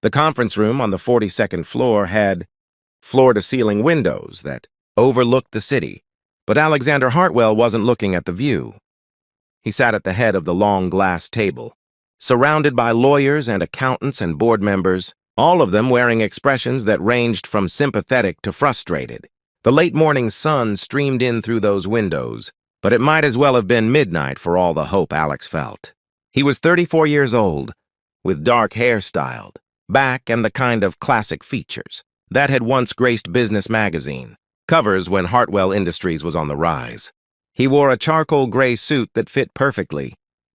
The conference room on the 42nd floor had floor-to-ceiling windows that overlooked the city, but Alexander Hartwell wasn't looking at the view. He sat at the head of the long glass table, surrounded by lawyers and accountants and board members, all of them wearing expressions that ranged from sympathetic to frustrated. The late morning sun streamed in through those windows, but it might as well have been midnight for all the hope Alex felt. He was 34 years old, with dark hair styled, back and the kind of classic features that had once graced Business magazine covers when Hartwell Industries was on the rise. He wore a charcoal gray suit that fit perfectly,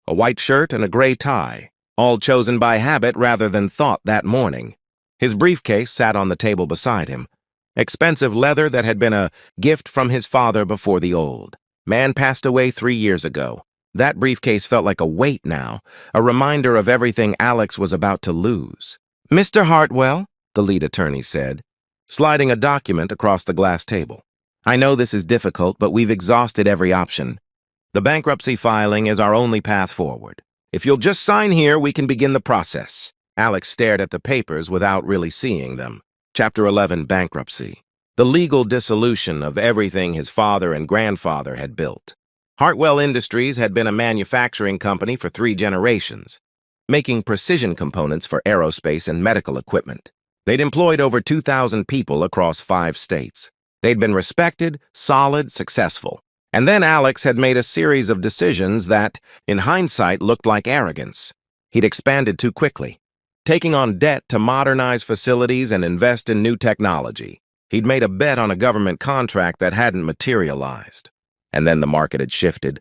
a white shirt and a gray tie, all chosen by habit rather than thought that morning. His briefcase sat on the table beside him, expensive leather that had been a gift from his father before the old man passed away 3 years ago. That briefcase felt like a weight now, a reminder of everything Alex was about to lose. "Mr. Hartwell," the lead attorney said, sliding a document across the glass table. "I know this is difficult, but we've exhausted every option. The bankruptcy filing is our only path forward. If you'll just sign here, we can begin the process." Alex stared at the papers without really seeing them. Chapter 11, Bankruptcy. The legal dissolution of everything his father and grandfather had built. Hartwell Industries had been a manufacturing company for 3 generations, making precision components for aerospace and medical equipment. They'd employed over 2,000 people across 5 states. They'd been respected, solid, successful. And then Alex had made a series of decisions that, in hindsight, looked like arrogance. He'd expanded too quickly, taking on debt to modernize facilities and invest in new technology. He'd made a bet on a government contract that hadn't materialized. And then the market had shifted.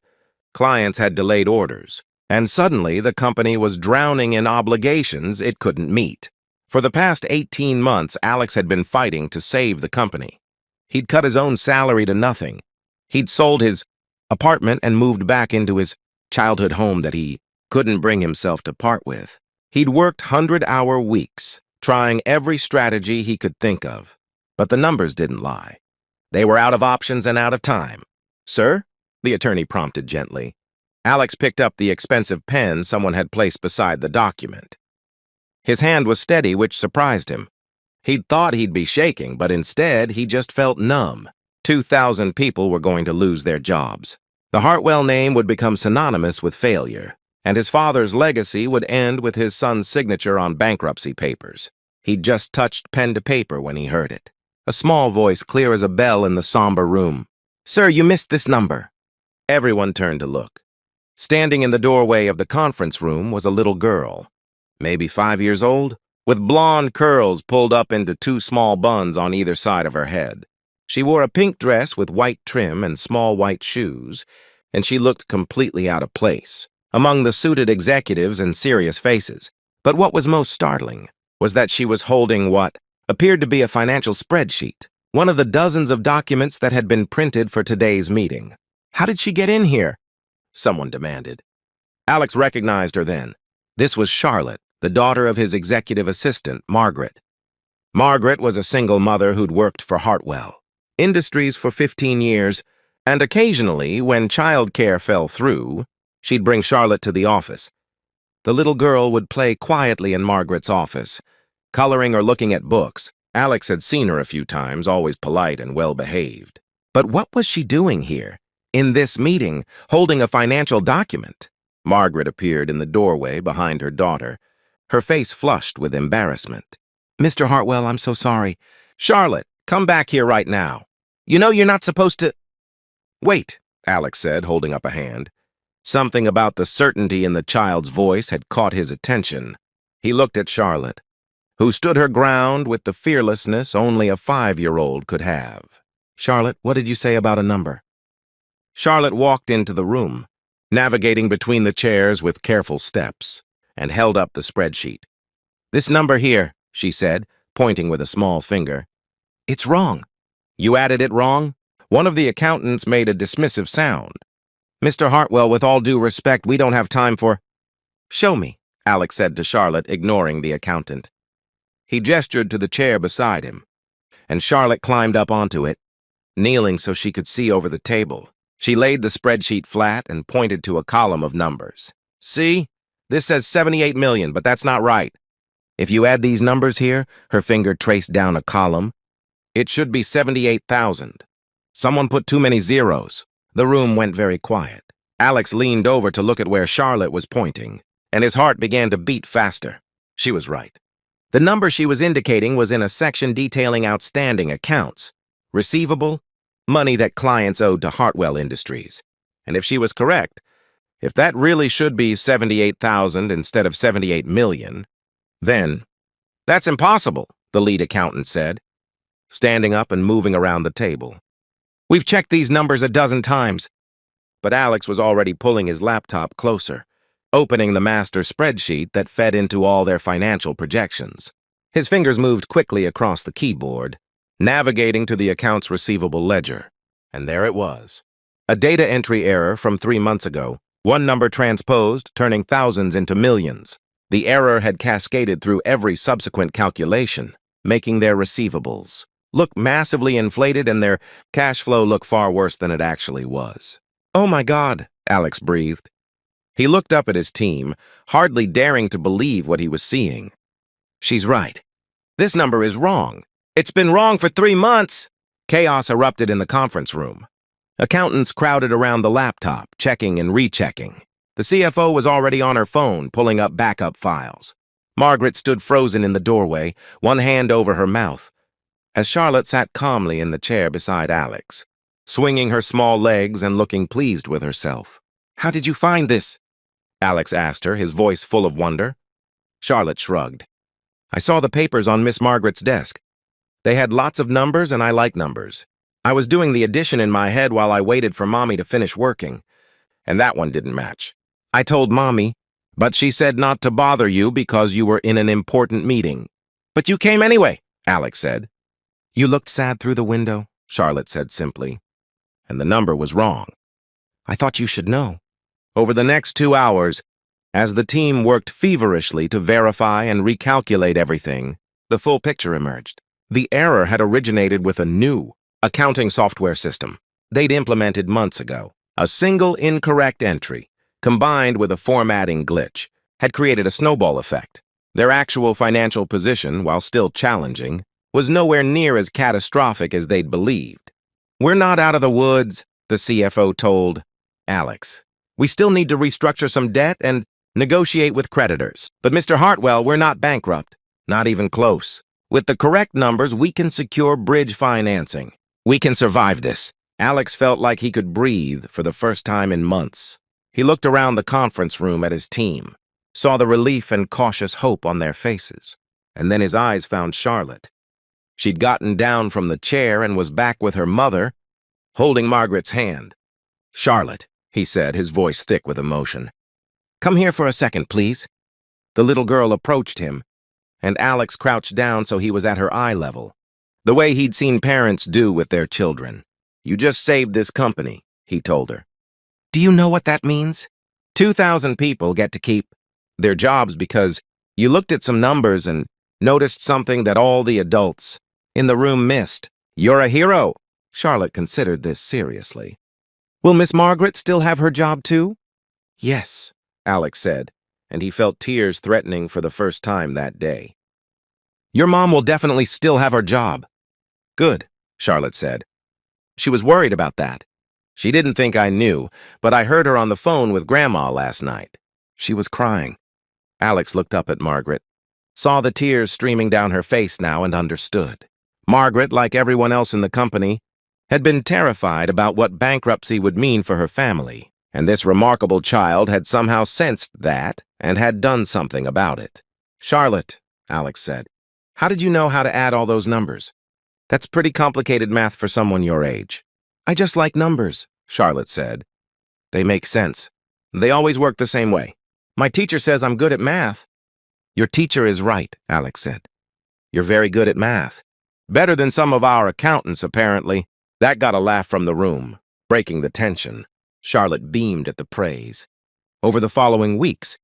Clients had delayed orders. And suddenly, the company was drowning in obligations it couldn't meet. For the past 18 months, Alex had been fighting to save the company. He'd cut his own salary to nothing. He'd sold his apartment and moved back into his childhood home that he couldn't bring himself to part with. He'd worked 100-hour weeks, trying every strategy he could think of. But the numbers didn't lie. They were out of options and out of time. "Sir?" the attorney prompted gently. Alex picked up the expensive pen someone had placed beside the document. His hand was steady, which surprised him. He'd thought he'd be shaking, but instead he just felt numb. 2,000 people were going to lose their jobs. The Hartwell name would become synonymous with failure, and his father's legacy would end with his son's signature on bankruptcy papers. He'd just touched pen to paper when he heard it. A small voice, clear as a bell in the somber room. "Sir, you missed this number." Everyone turned to look. Standing in the doorway of the conference room was a little girl, maybe 5 years old, with blonde curls pulled up into 2 small buns on either side of her head. She wore a pink dress with white trim and small white shoes, and she looked completely out of place among the suited executives and serious faces. But what was most startling was that she was holding what appeared to be a financial spreadsheet, one of the dozens of documents that had been printed for today's meeting. "How did she get in here?" someone demanded. Alex recognized her then. This was Charlotte, the daughter of his executive assistant, Margaret. Margaret was a single mother who'd worked for Hartwell Industries for 15 years, and occasionally, when childcare fell through, she'd bring Charlotte to the office. The little girl would play quietly in Margaret's office, coloring or looking at books. Alex had seen her a few times, always polite and well-behaved. But what was she doing here, in this meeting, holding a financial document? Margaret appeared in the doorway behind her daughter, her face flushed with embarrassment. "Mr. Hartwell, I'm so sorry." "Charlotte, come back here right now. You know you're not supposed to—" "Wait," Alex said, holding up a hand. Something about the certainty in the child's voice had caught his attention. He looked at Charlotte, who stood her ground with the fearlessness only a 5-year-old could have. "Charlotte, what did you say about a number?" Charlotte walked into the room, navigating between the chairs with careful steps, and held up the spreadsheet. "This number here," she said, pointing with a small finger. "It's wrong." "You added it wrong?" One of the accountants made a dismissive sound. "Mr. Hartwell, with all due respect, we don't have time for—" "Show me," Alex said to Charlotte, ignoring the accountant. He gestured to the chair beside him, and Charlotte climbed up onto it, kneeling so she could see over the table. She laid the spreadsheet flat and pointed to a column of numbers. "See? This says 78 million, but that's not right." If you add these numbers here, her finger traced down a column, it should be 78,000. Someone put too many zeros. The room went very quiet. Alex leaned over to look at where Charlotte was pointing, and his heart began to beat faster. She was right. The number she was indicating was in a section detailing outstanding accounts, receivable, money that clients owed to Hartwell Industries. And if she was correct, if that really should be 78,000 instead of 78 million, then that's impossible, the lead accountant said, standing up and moving around the table. We've checked these numbers a dozen times. But Alex was already pulling his laptop closer, opening the master spreadsheet that fed into all their financial projections. His fingers moved quickly across the keyboard, navigating to the accounts receivable ledger. And there it was. A data entry error from 3 months ago, one number transposed, turning thousands into millions. The error had cascaded through every subsequent calculation, making their receivables look massively inflated and their cash flow look far worse than it actually was. "Oh my God," Alex breathed. He looked up at his team, hardly daring to believe what he was seeing. "She's right. This number is wrong. It's been wrong for 3 months." Chaos erupted in the conference room. Accountants crowded around the laptop, checking and rechecking. The CFO was already on her phone, pulling up backup files. Margaret stood frozen in the doorway, one hand over her mouth, as Charlotte sat calmly in the chair beside Alex, swinging her small legs and looking pleased with herself. "How did you find this?" Alex asked her, his voice full of wonder. Charlotte shrugged. "I saw the papers on Miss Margaret's desk. They had lots of numbers, and I like numbers. I was doing the addition in my head while I waited for Mommy to finish working, and that one didn't match. I told Mommy, but she said not to bother you because you were in an important meeting. But you came anyway," Alex said. "You looked sad through the window," Charlotte said simply. "And the number was wrong. I thought you should know." Over the next 2 hours, as the team worked feverishly to verify and recalculate everything, the full picture emerged. The error had originated with a new accounting software system they'd implemented months ago. A single incorrect entry, combined with a formatting glitch, had created a snowball effect. Their actual financial position, while still challenging, was nowhere near as catastrophic as they'd believed. "We're not out of the woods," the CFO told Alex. "We still need to restructure some debt and negotiate with creditors. But Mr. Hartwell, we're not bankrupt. Not even close. With the correct numbers, we can secure bridge financing. We can survive this." Alex felt like he could breathe for the first time in months. He looked around the conference room at his team, saw the relief and cautious hope on their faces, and then his eyes found Charlotte. She'd gotten down from the chair and was back with her mother, holding Margaret's hand. "Charlotte," he said, his voice thick with emotion. "Come here for a second, please." The little girl approached him, and Alex crouched down so he was at her eye level, the way he'd seen parents do with their children. "You just saved this company," he told her. "Do you know what that means? 2,000 people get to keep their jobs because you looked at some numbers and noticed something that all the adults in the room missed. You're a hero." Charlotte considered this seriously. "Will Miss Margaret still have her job too?" "Yes," Alex said, and he felt tears threatening for the first time that day. "Your mom will definitely still have her job." "Good," Charlotte said. She was worried about that. "She didn't think I knew, but I heard her on the phone with Grandma last night. She was crying." Alex looked up at Margaret, saw the tears streaming down her face now, and understood. Margaret, like everyone else in the company, had been terrified about what bankruptcy would mean for her family, and this remarkable child had somehow sensed that and had done something about it. "Charlotte," Alex said, "how did you know how to add all those numbers? That's pretty complicated math for someone your age." "I just like numbers," Charlotte said. "They make sense. They always work the same way. My teacher says I'm good at math." "Your teacher is right," Alex said. "You're very good at math. Better than some of our accountants, apparently." That got a laugh from the room, breaking the tension. Charlotte beamed at the praise. Over the following weeks,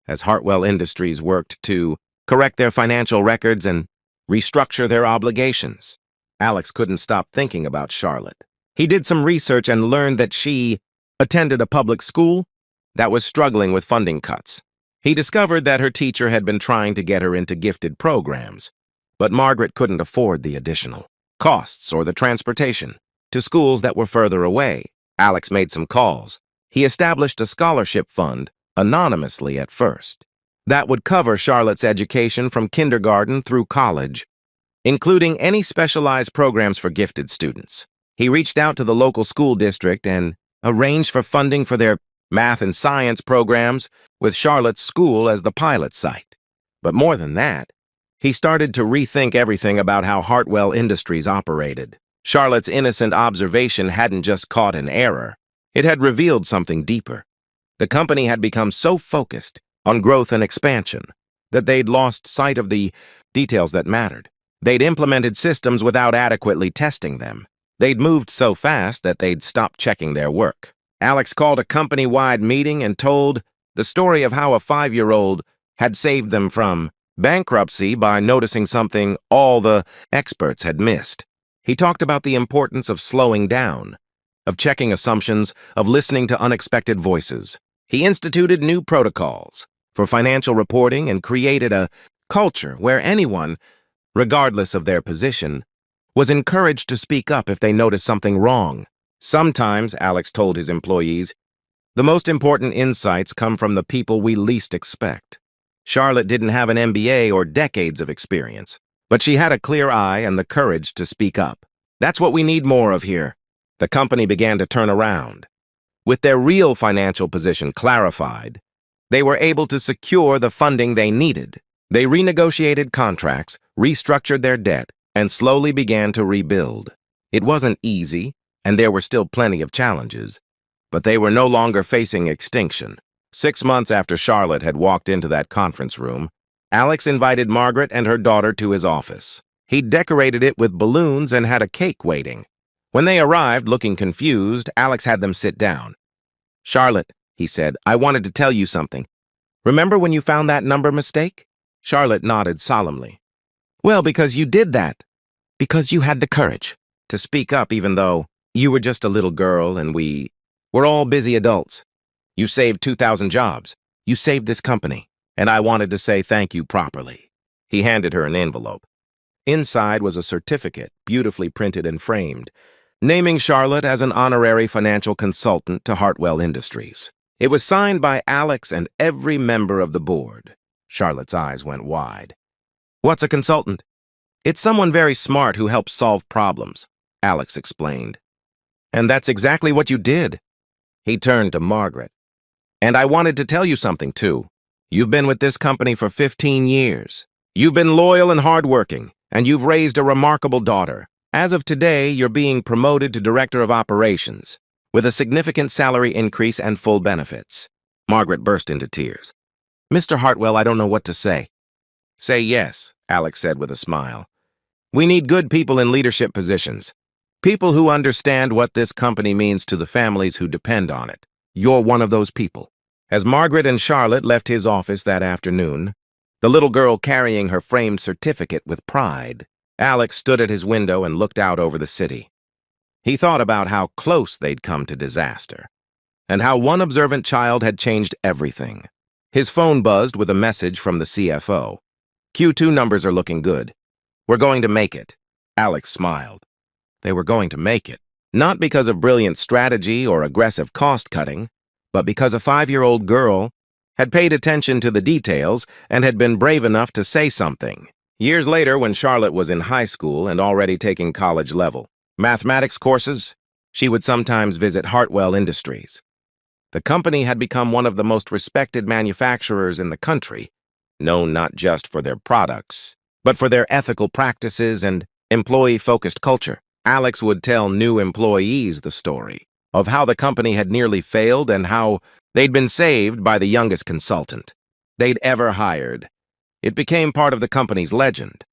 as Hartwell Industries worked to correct their financial records and restructure their obligations, Alex couldn't stop thinking about Charlotte. He did some research and learned that she attended a public school that was struggling with funding cuts. He discovered that her teacher had been trying to get her into gifted programs, but Margaret couldn't afford the additional costs or the transportation to schools that were further away. Alex made some calls. He established a scholarship fund, anonymously at first, that would cover Charlotte's education from kindergarten through college, including any specialized programs for gifted students. He reached out to the local school district and arranged for funding for their math and science programs, with Charlotte's school as the pilot site. But more than that, he started to rethink everything about how Hartwell Industries operated. Charlotte's innocent observation hadn't just caught an error. It had revealed something deeper. The company had become so focused on growth and expansion that they'd lost sight of the details that mattered. They'd implemented systems without adequately testing them. They'd moved so fast that they'd stopped checking their work. Alex called a company-wide meeting and told the story of how a 5-year-old had saved them from bankruptcy by noticing something all the experts had missed. He talked about the importance of slowing down, of checking assumptions, of listening to unexpected voices. He instituted new protocols for financial reporting and created a culture where anyone, regardless of their position, was encouraged to speak up if they noticed something wrong. Sometimes, Alex told his employees, the most important insights come from the people we least expect. Charlotte didn't have an MBA or decades of experience, but she had a clear eye and the courage to speak up. That's what we need more of here. The company began to turn around. With their real financial position clarified, they were able to secure the funding they needed. They renegotiated contracts, restructured their debt, and slowly began to rebuild. It wasn't easy, and there were still plenty of challenges, but they were no longer facing extinction. 6 months after Charlotte had walked into that conference room, Alex invited Margaret and her daughter to his office. He decorated it with balloons and had a cake waiting. When they arrived, looking confused, Alex had them sit down. "Charlotte," he said, "I wanted to tell you something. Remember when you found that number mistake?" Charlotte nodded solemnly. "Well, because you did that. Because you had the courage to speak up even though you were just a little girl and we're all busy adults. You saved 2,000 jobs. You saved this company. And I wanted to say thank you properly." He handed her an envelope. Inside was a certificate, beautifully printed and framed, naming Charlotte as an honorary financial consultant to Hartwell Industries. It was signed by Alex and every member of the board. Charlotte's eyes went wide. "What's a consultant?" "It's someone very smart who helps solve problems," Alex explained. "And that's exactly what you did." He turned to Margaret. "And I wanted to tell you something, too. You've been with this company for 15 years. You've been loyal and hardworking, and you've raised a remarkable daughter. As of today, you're being promoted to Director of Operations, with a significant salary increase and full benefits." Margaret burst into tears. "Mr. Hartwell, I don't know what to say." "Say yes," Alex said with a smile. "We need good people in leadership positions. People who understand what this company means to the families who depend on it. You're one of those people." As Margaret and Charlotte left his office that afternoon, the little girl carrying her framed certificate with pride, Alex stood at his window and looked out over the city. He thought about how close they'd come to disaster, and how one observant child had changed everything. His phone buzzed with a message from the CFO. "Q2 numbers are looking good. We're going to make it." Alex smiled. They were going to make it, not because of brilliant strategy or aggressive cost-cutting, but because a 5-year-old girl had paid attention to the details and had been brave enough to say something. Years later, when Charlotte was in high school and already taking college-level mathematics courses, she would sometimes visit Hartwell Industries. The company had become one of the most respected manufacturers in the country, known not just for their products, but for their ethical practices and employee-focused culture. Alex would tell new employees the story of how the company had nearly failed and how they'd been saved by the youngest consultant they'd ever hired. It became part of the company's legend,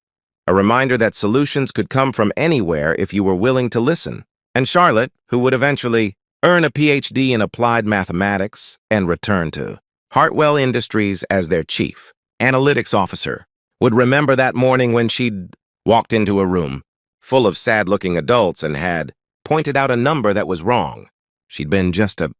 a reminder that solutions could come from anywhere if you were willing to listen. And Charlotte, who would eventually earn a PhD in applied mathematics and return to Hartwell Industries as their chief analytics officer, would remember that morning when she'd walked into a room full of sad-looking adults and had pointed out a number that was wrong. She'd been just a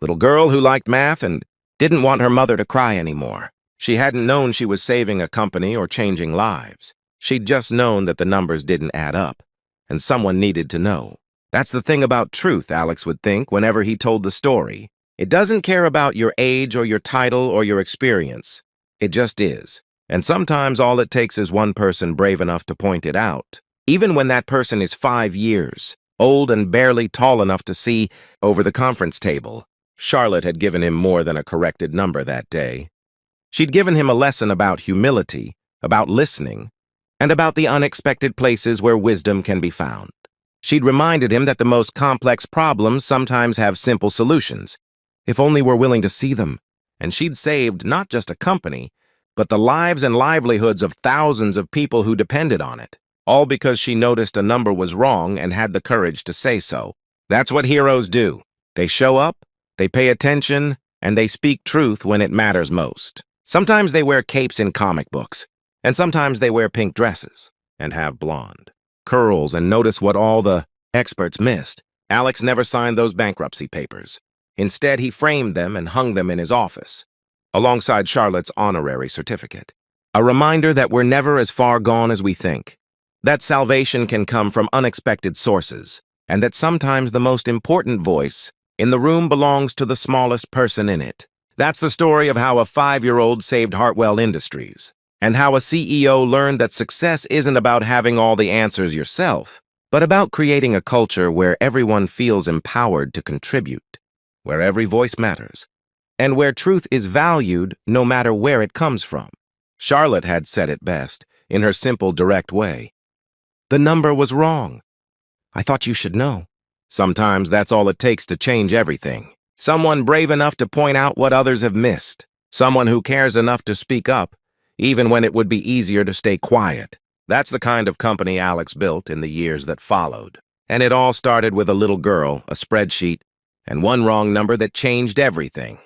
little girl who liked math and didn't want her mother to cry anymore. She hadn't known she was saving a company or changing lives. She'd just known that the numbers didn't add up, and someone needed to know. That's the thing about truth, Alex would think whenever he told the story. It doesn't care about your age or your title or your experience. It just is. And sometimes all it takes is one person brave enough to point it out, even when that person is 5 years, old and barely tall enough to see over the conference table. Charlotte had given him more than a corrected number that day. She'd given him a lesson about humility, about listening, and about the unexpected places where wisdom can be found. She'd reminded him that the most complex problems sometimes have simple solutions, if only we're willing to see them. And she'd saved not just a company, but the lives and livelihoods of thousands of people who depended on it, all because she noticed a number was wrong and had the courage to say so. That's what heroes do. They show up, they pay attention, and they speak truth when it matters most. Sometimes they wear capes in comic books, and sometimes they wear pink dresses and have blonde curls and notice what all the experts missed. Alex never signed those bankruptcy papers. Instead, he framed them and hung them in his office, alongside Charlotte's honorary certificate. A reminder that we're never as far gone as we think, that salvation can come from unexpected sources, and that sometimes the most important voice in the room belongs to the smallest person in it. That's the story of how a 5-year-old saved Hartwell Industries, and how a CEO learned that success isn't about having all the answers yourself, but about creating a culture where everyone feels empowered to contribute, where every voice matters, and where truth is valued no matter where it comes from. Charlotte had said it best, in her simple, direct way. The number was wrong. I thought you should know. Sometimes that's all it takes to change everything. Someone brave enough to point out what others have missed. Someone who cares enough to speak up, even when it would be easier to stay quiet. That's the kind of company Alex built in the years that followed. And it all started with a little girl, a spreadsheet, and one wrong number that changed everything.